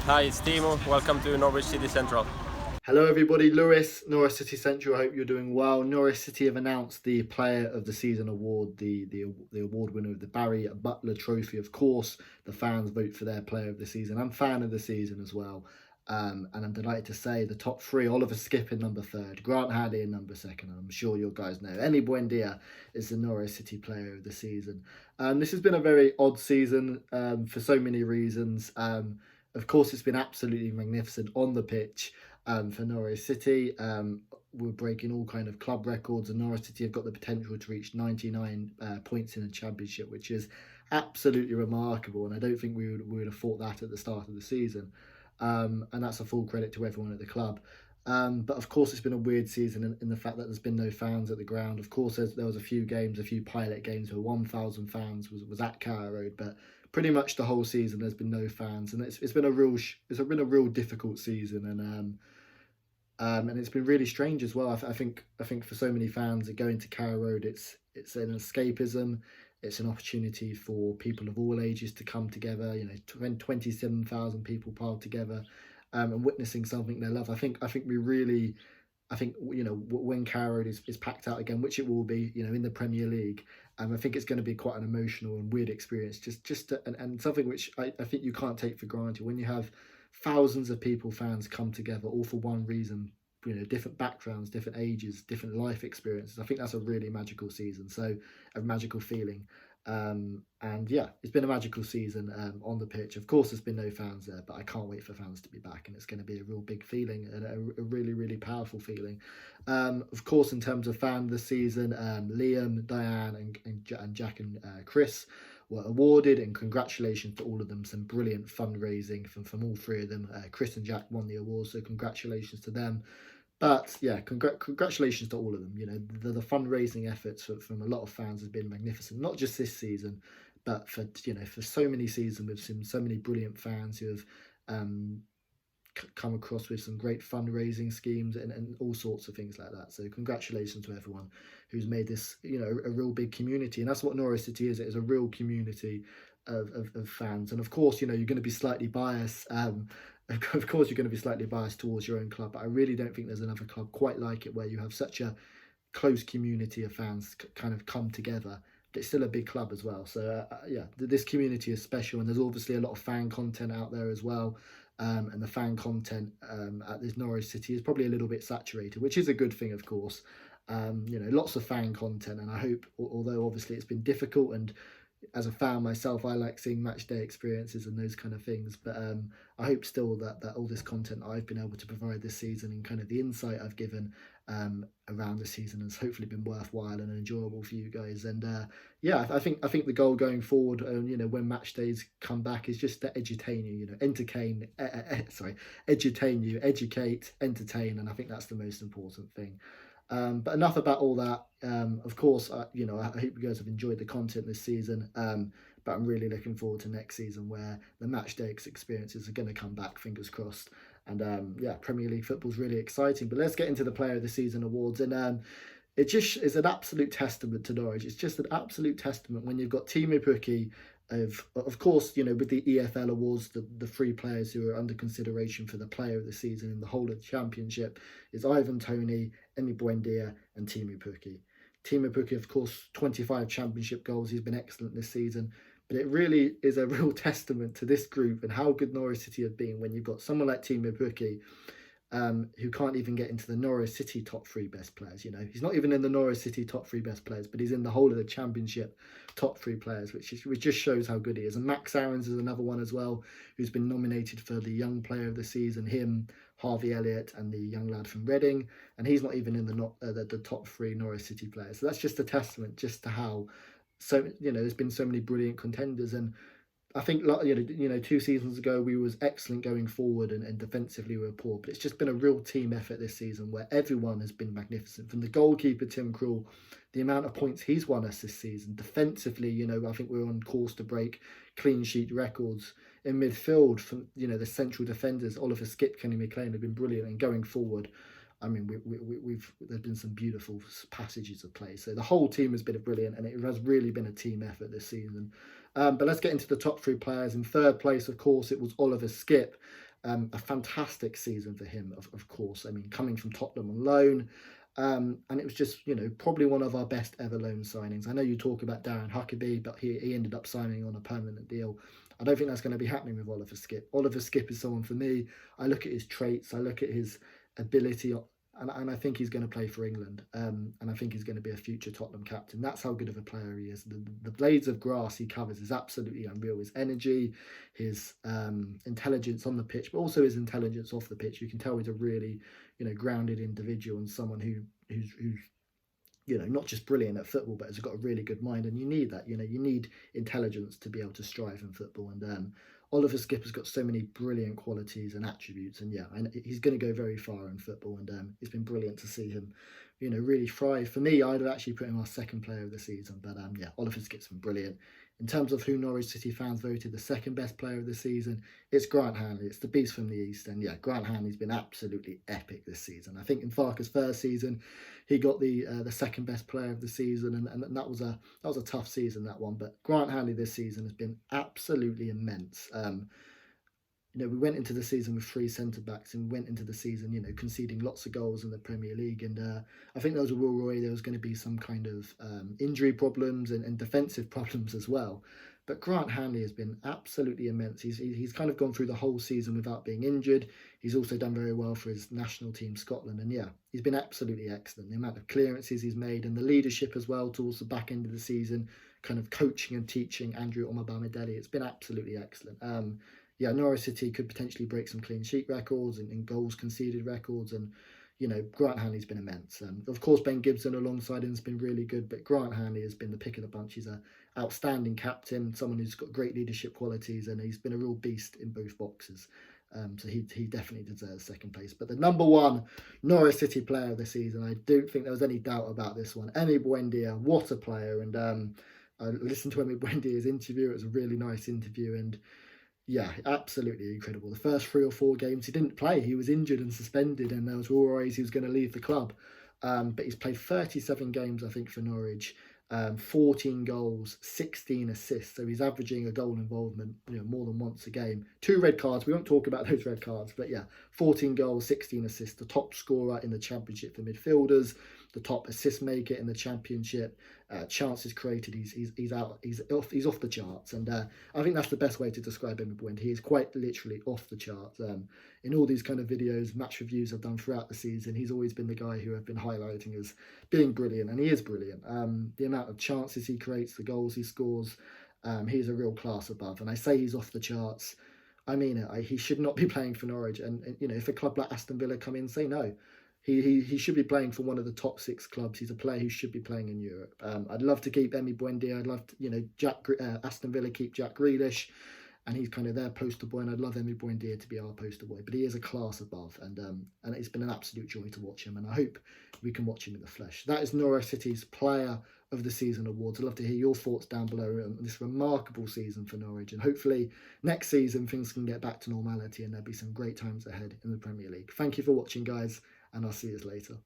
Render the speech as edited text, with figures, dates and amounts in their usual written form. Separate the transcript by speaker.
Speaker 1: Hi, it's Timo. Welcome to Norwich City Central.
Speaker 2: Hello, everybody. Lewis, Norwich City Central. I hope you're doing well. Norwich City have announced the Player of the Season award, the award winner of the Barry Butler Trophy. Of course, the fans vote for their Player of the Season. I'm fan of the season as well. And I'm delighted to say the top three: Oliver Skipp in number third, Grant Hanley in number second. And I'm sure you guys know Emi Buendia is the Norwich City Player of the Season. This has been a very odd season for so many reasons. Of course, it's been absolutely magnificent on the pitch for Norwich City. We're breaking all kind of club records, and Norwich City have got the potential to reach 99 points in the Championship, which is absolutely remarkable. And I don't think we would have thought that at the start of the season. And that's a full credit to everyone at the club. But of course, it's been a weird season in the fact that there's been no fans at the ground. Of course, there was a few games, a few pilot games where 1,000 fans was at Carrow Road, but pretty much the whole season there's been no fans, and it's been a real difficult season, and it's been really strange as well. I think for so many fans that go into Carrow Road, it's an escapism. It's an opportunity for people of all ages to come together. 27,000 people piled together, and witnessing something they love. I think we really. I think when Carrow Road is packed out again, which it will be, in the Premier League. I think it's going to be quite an emotional and weird experience. And something which I think you can't take for granted when you have thousands of people, fans come together all for one reason. Different backgrounds, different ages, different life experiences. I think that's a really magical season. So a magical feeling. And yeah, it's been a magical season on the pitch. Of course, there's been no fans there, but I can't wait for fans to be back, and it's going to be a real big feeling and a really, really powerful feeling. Of course, in terms of fan of the season, Liam, Diane, and Jack and Chris were awarded, and congratulations to all of them. Some brilliant fundraising from all three of them. Chris and Jack won the awards, so congratulations to them. But yeah, congratulations to all of them. The fundraising efforts from a lot of fans has been magnificent. Not just this season, but for so many seasons, we've seen so many brilliant fans who have um, come across with some great fundraising schemes and all sorts of things like that. So congratulations to everyone who's made this a real big community, and that's what Norwich City is. It is a real community of fans, and of course you're going to be slightly biased. Of course, you're going to be slightly biased towards your own club, but I really don't think there's another club quite like it where you have such a close community of fans kind of come together. But it's still a big club as well. So yeah, this community is special, and there's obviously a lot of fan content out there as well. And the fan content at this Norwich City is probably a little bit saturated, which is a good thing, of course. Lots of fan content, and I hope, although obviously it's been difficult, and as a fan myself, I like seeing match day experiences and those kind of things. But I hope still that all this content I've been able to provide this season and kind of the insight I've given around the season has hopefully been worthwhile and enjoyable for you guys. And yeah, I think the goal going forward, when match days come back, is just to edutain you, edutain you, educate, entertain, and I think that's the most important thing. But enough about all that. Of course, I hope you guys have enjoyed the content this season. But I'm really looking forward to next season where the match day experiences are going to come back. Fingers crossed. And yeah, Premier League football is really exciting. But let's get into the Player of the Season awards. And it just is an absolute testament to Norwich. It's just an absolute testament when you've got Teemu Pukki of course, with the EFL awards, the three players who are under consideration for the Player of the Season in the whole of the Championship is Ivan Toney, Emi Buendia, and Teemu Pukki. Teemu Pukki, of course, 25 Championship goals. He's been excellent this season. But it really is a real testament to this group and how good Norwich City have been when you've got someone like Teemu Pukki, who can't even get into the Norwich City top three best players. He's not even in the Norwich City top three best players, but he's in the whole of the Championship top three players, which just shows how good he is. And Max Aarons is another one as well, who's been nominated for the Young Player of the Season. Him, Harvey Elliott, and the young lad from Reading, and he's not even in the top three Norwich City players. So that's just a testament just to how there's been so many brilliant contenders. And I think 2 seasons ago we was excellent going forward, and defensively we were poor. But it's just been a real team effort this season where everyone has been magnificent. From the goalkeeper Tim Krul, the amount of points he's won us this season. Defensively, I think we're on course to break clean sheet records. In midfield, from the central defenders, Oliver Skipp, Kenny McLean have been brilliant. And going forward, I mean, we've there's been some beautiful passages of play. So the whole team has been brilliant, and it has really been a team effort this season. But let's get into the top three players. In third place, of course, it was Oliver Skipp. A fantastic season for him, of course. I mean, coming from Tottenham on loan. And it was just, probably one of our best ever loan signings. I know you talk about Darren Huckabee, but he ended up signing on a permanent deal. I don't think that's going to be happening with Oliver Skipp. Oliver Skipp is someone for me. I look at his traits, I look at his ability, and I think he's going to play for England. And I think he's going to be a future Tottenham captain. That's how good of a player he is. The blades of grass he covers is absolutely unreal. His energy, his intelligence on the pitch, but also his intelligence off the pitch. You can tell he's a really, grounded individual and someone who's not just brilliant at football, but has got a really good mind. And you need that. You need intelligence to be able to strive in football. And Oliver Skipper's got so many brilliant qualities and attributes. And he's going to go very far in football. And it's been brilliant to see him, really thrive. For me, I'd have actually put him our second player of the season. But Oliver Skipper's been brilliant. In terms of who Norwich City fans voted the second best player of the season, it's Grant Hanley. It's the beast from the East. And Grant Hanley's been absolutely epic this season. I think in Farke's first season, he got the second best player of the season, and that was a tough season, that one. But Grant Hanley this season has been absolutely immense. We went into the season with 3 centre-backs and went into the season, conceding lots of goals in the Premier League. And I think there was a real worry there was going to be some kind of injury problems and defensive problems as well. But Grant Hanley has been absolutely immense. He's kind of gone through the whole season without being injured. He's also done very well for his national team, Scotland. And he's been absolutely excellent. The amount of clearances he's made and the leadership as well towards the back end of the season, kind of coaching and teaching Andrew Omobamidele. It's been absolutely excellent. Norwich City could potentially break some clean sheet records and goals conceded records. And, Grant Hanley's been immense. Of course, Ben Gibson alongside him has been really good, but Grant Hanley has been the pick of the bunch. He's an outstanding captain, someone who's got great leadership qualities, and he's been a real beast in both boxes. So he definitely deserves second place. But the number one Norwich City player of the season, I don't think there was any doubt about this one. Emi Buendia, what a player. And I listened to Emi Buendia's interview. It was a really nice interview. And absolutely incredible. The first 3 or 4 games he didn't play. He was injured and suspended, and there was worries he was going to leave the club. But he's played 37 games, I think, for Norwich. 14 goals, 16 assists. So he's averaging a goal involvement, more than once a game. 2 red cards. We won't talk about those red cards, but 14 goals, 16 assists. The top scorer in the Championship for midfielders. The top assist maker in the Championship. Chances created. He's off the charts, and I think that's the best way to describe him. He is quite literally off the charts. In all these kind of videos, match reviews I've done throughout the season, he's always been the guy who I've been highlighting as being brilliant, and he is brilliant. The amount of chances he creates, the goals he scores, he's a real class above. And I say he's off the charts. I mean it. He should not be playing for Norwich. And if a club like Aston Villa come in, say no. He should be playing for one of the top 6 clubs. He's a player who should be playing in Europe. I'd love to keep Emi Buendia. I'd love to, Aston Villa keep Jack Grealish, and he's kind of their poster boy. And I'd love Emi Buendia to be our poster boy. But he is a class above, and it's been an absolute joy to watch him. And I hope we can watch him in the flesh. That is Norwich City's Player of the Season awards. I'd love to hear your thoughts down below on this remarkable season for Norwich, and hopefully next season things can get back to normality and there'll be some great times ahead in the Premier League. Thank you for watching, guys, and I'll see you later.